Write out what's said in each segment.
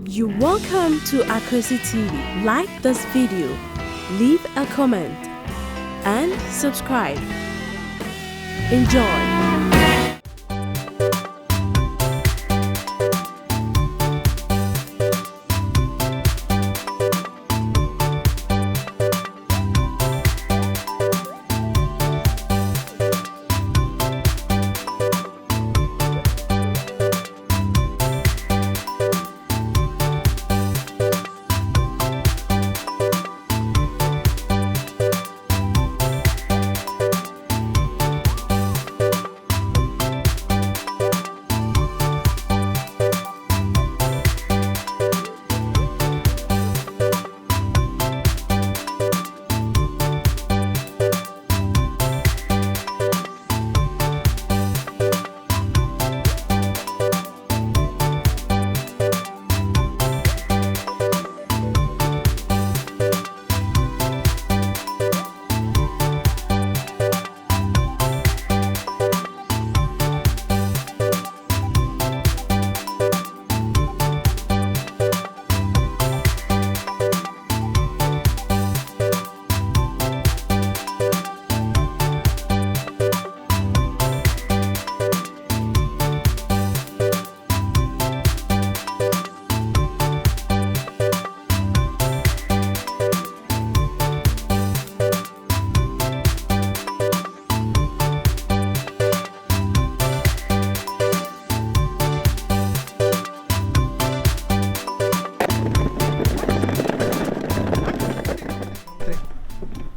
You're welcome to AKWASI TV. Like this video, leave a comment, and subscribe. Enjoy.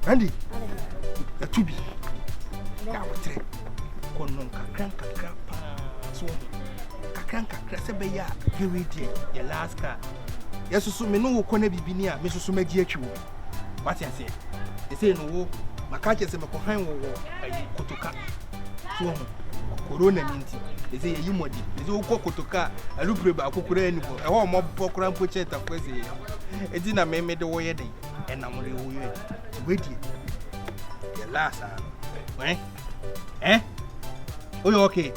Andy, a tubi. Gawatre. Konon kakranka krapa. So kakranka krasebeya gewedi ya last car. Yesusu me no wo kona bibini a me susu magi atwi wo. What you say? They say no wo makache se me ko han wo ayi kotoka. So corona minti. They say yi modi. They say wo kotoka alubre ba akokura anibo. E ho mo bokura mpoche ta kwese. Edi na me de wo ye den. Enamore wo ye. Wait, the last time. Eh? Oh, you okay?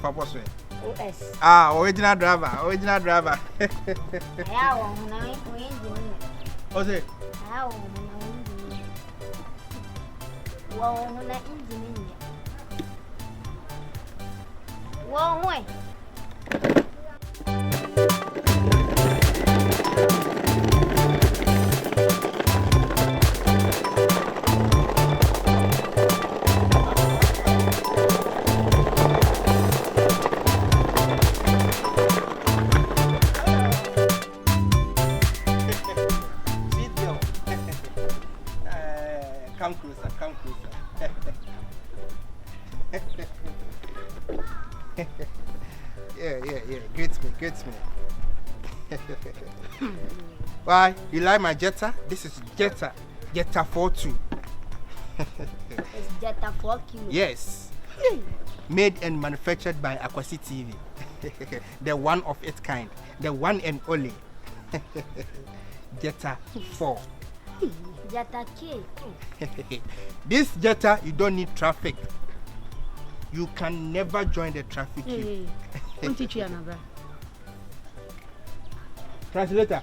Papa swear. OS. Ah, original driver. I What's it? Come closer. Yeah. Gets me. Why? You like my Jetta? This is Jetta 42. It's Jetta 4Q. Yes. Made and manufactured by AKWASI TV. The one of its kind. The one and only. Jetta 4. Jetta K. This Jetta, you don't need traffic. You can never join the traffic queue. Won't teach you another. Translator.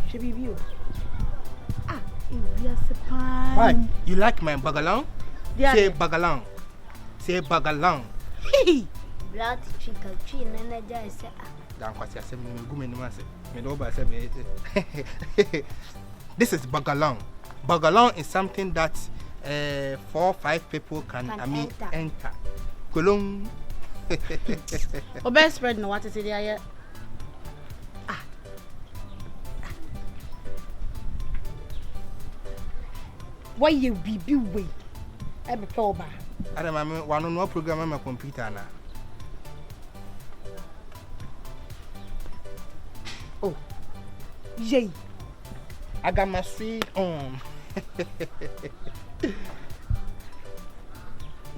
Should be you. Ah, you are surprised. Why? You like my bagalong? Yeah. Say bagalong. Say bagalong. Hey. Blood chicken chin and I just say this is bagalong. Bagalong is something that 4 or 5 people can enter. Kulung. Oh, best spread no what is it there? Ah. Why you be way? I be toba. I don't want no program on my computer now. Oh. Yay. I got my sweet on.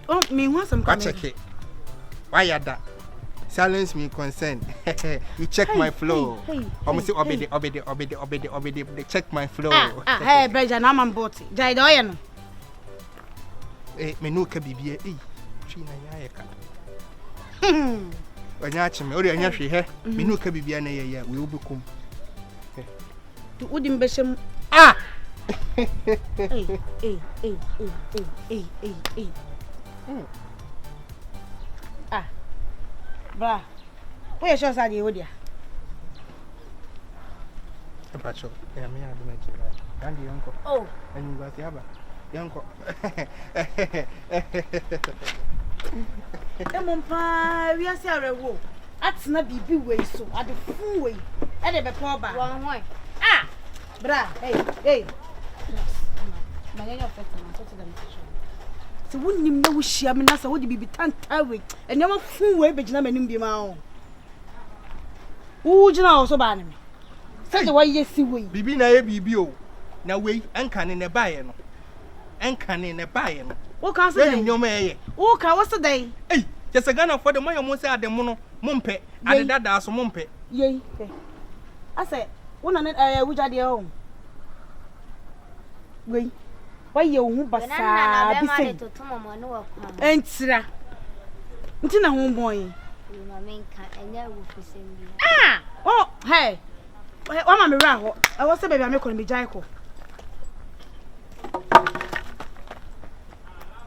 Oh, me want some comedy. Check it. Why you that? Silence me concern. You check my flow. Almost obey. Check my flow. Hey, Breja, I'm on board. Jai doyen. Me no ka bibie. twi na nya ye ka wanya achime ori anya hwe he me no ka bibia na ye we obekum wodi mbeshem ah ah bra we sure say dey odia pacho ya me adu na chira kandi yanko Oh. Anyi ngwasi aba yanko Emompa wi ase arewo atena bibi we so ade fun we e de be po ba One way. ah bra hey manyanya fete na so dem so wonnim na wo hia me na sa wo de bibi tanta we enyama fun we be gina manim bi ma o wo gina o so ba ne me se de wa yesi we bibi na ye bibi o na we enka ne ne bae no enka ne ne bae no wo ka so we dey nyoma ye wo ka wo so dey eh just Ghana for the moyo mo say ade mo no mompe ade dada so mompe yei ase wona ne wuja de o we waye wo basa bi se to tomo mo no wakwa. entira nti na ho boy Ma menka enya wo fisem bi. ah oh hey wa ma me ra ho e wo se baby amekọ me jai ko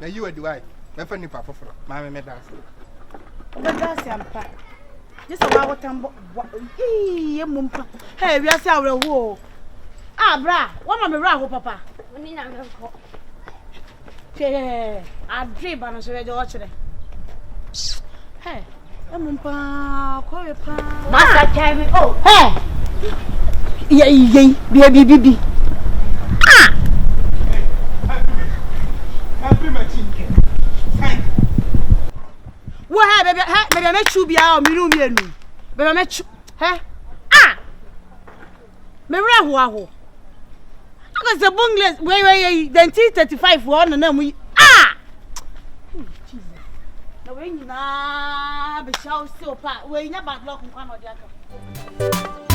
na you are the wife me fa ni pa foforo ma me dance be dance ampa just wa wotambo ee mumpa hey wi ase awre ho ah bra wa ma me ra ho papa Oni na menko. che adre ba no so we de o kire hey mumpa ko we pa Masa carry oh. hey ye bi ah happy machinke wo ha baby me chu bia o miru mienu baby me chu he ah me wra ho aho aka se Bongrace we then 35 wo na mu ah Jesus na we nyina be shaw so pa we nya bad luck nkwa no dia ka